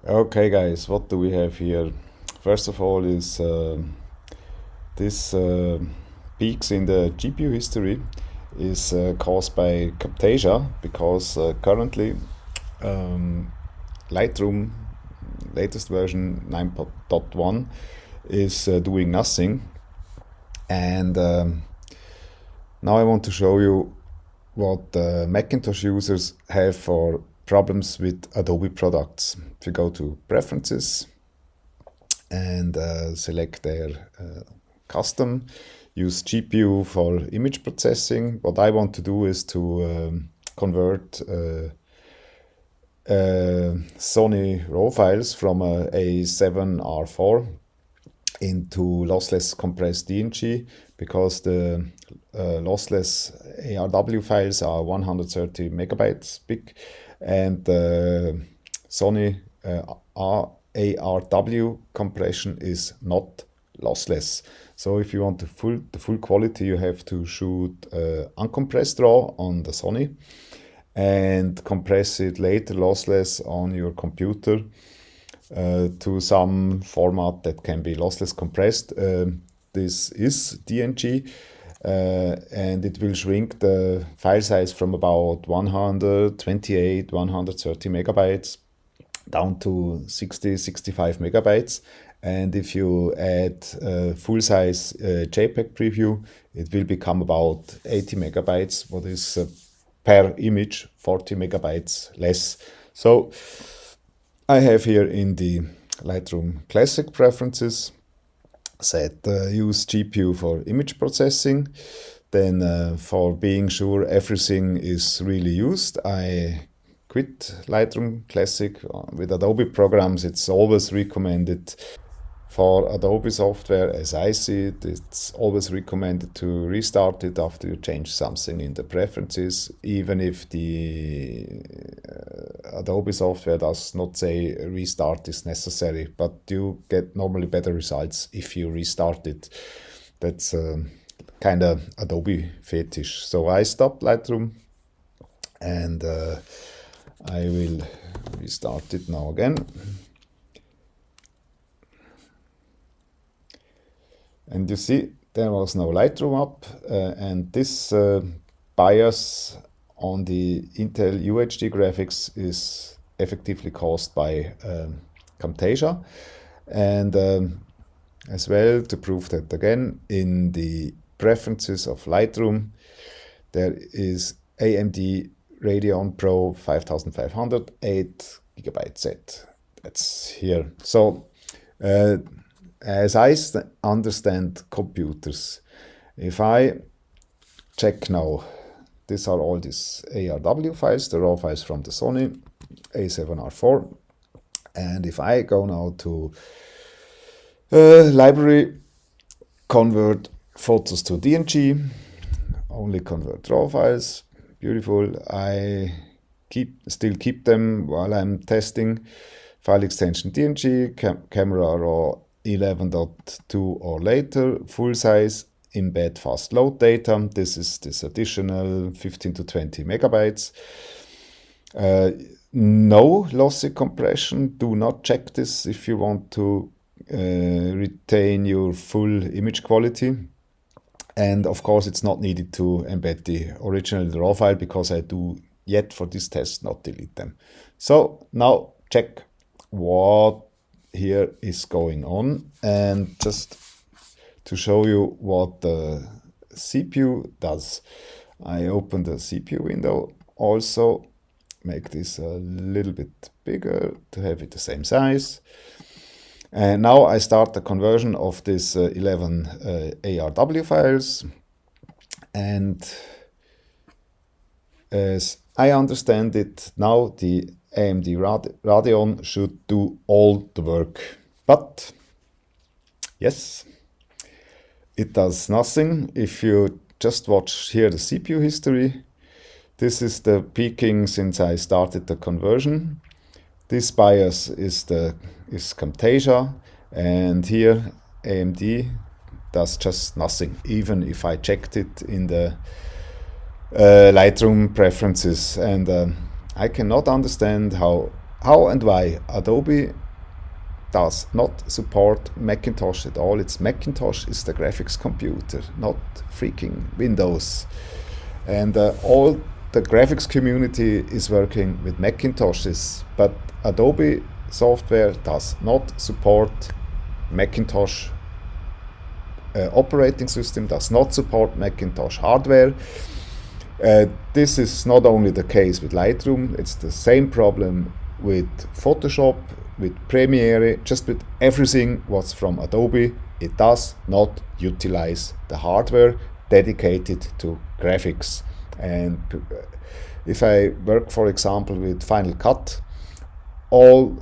Okay, guys, what do we have here? First of all, is this peaks in the GPU history is caused by Camtasia because currently um, Lightroom latest version 9.1 is doing nothing, and now I want to show you what Macintosh users have for problems with Adobe products. If you go to Preferences and select their custom, use GPU for image processing. What I want to do is to convert Sony RAW files from a A7R4 into lossless compressed DNG because the lossless ARW files are 130 megabytes big, and the Sony ARW compression is not lossless. So if you want the full quality, you have to shoot uncompressed RAW on the Sony and compress it later lossless on your computer to some format that can be lossless compressed. This is DNG, and it will shrink the file size from about 128, 130 megabytes down to 60, 65 megabytes. And if you add full-size JPEG preview, it will become about 80 megabytes, what is per image 40 megabytes less. So I have here in the Lightroom Classic preferences set use GPU for image processing. Then for being sure everything is really used, I quit Lightroom Classic. With Adobe programs, it's always recommended. For Adobe software, as I see it, it's always recommended to restart it after you change something in the preferences, even if the Adobe software does not say restart is necessary, but you get normally better results if you restart it. That's kind of Adobe fetish. So I stopped Lightroom and I will restart it now again. And you see, there was no Lightroom up, and this bias on the Intel UHD graphics is effectively caused by Camtasia. And as well, to prove that again, in the preferences of Lightroom, there is AMD Radeon Pro 5500 8GB set. That's here. So as I understand computers, if I check now, these are all these ARW files, the raw files from the Sony A7R4. And if I go now to library, convert photos to DNG, only convert raw files, beautiful. I still keep them while I'm testing. File extension DNG, camera raw 11.2 or later, full size, embed fast load data. This is this additional 15 to 20 megabytes. No lossy compression. Do not check this if you want to retain your full image quality. And of course, it's not needed to embed the original raw file because I do yet for this test not delete them. So now check what here is going on, and just to show you what the CPU does, I open the CPU window, also make this a little bit bigger to have it the same size. And now I start the conversion of this 11 ARW files, and as I understand it, now the AMD Radeon should do all the work. But yes, it does nothing. If you just watch here the CPU history, this is the peaking since I started the conversion. This bias is Camtasia, and here AMD does just nothing, even if I checked it in the Lightroom preferences. And I cannot understand how how and why Adobe does not support Macintosh at all. It's Macintosh is the graphics computer, not freaking Windows. And all the graphics community is working with Macintoshes, but Adobe software does not support Macintosh operating system, does not support Macintosh hardware. This is not only the case with Lightroom, it's the same problem with Photoshop, with Premiere, just with everything what's from Adobe. It does not utilize the hardware dedicated to graphics. And if I work, for example, with Final Cut, all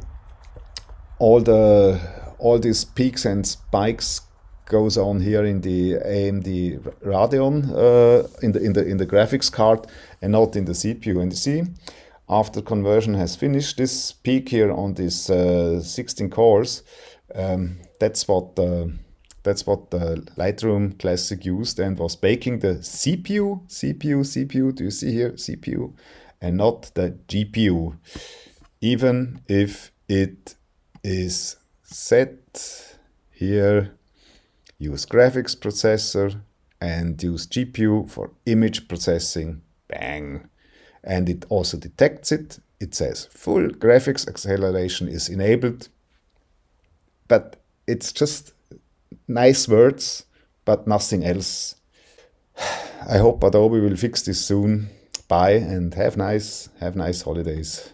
these peaks and spikes goes on here in the AMD Radeon in the graphics card and not in the CPU. And you see, after conversion has finished, this peak here on this 16 cores, that's what the Lightroom Classic used and was baking the CPU. Do you see here CPU and not the GPU? Even if it is set here, use graphics processor and use GPU for image processing, bang. And it also detects it. It says full graphics acceleration is enabled, but it's just nice words, but nothing else. I hope Adobe will fix this soon. Bye and have nice holidays.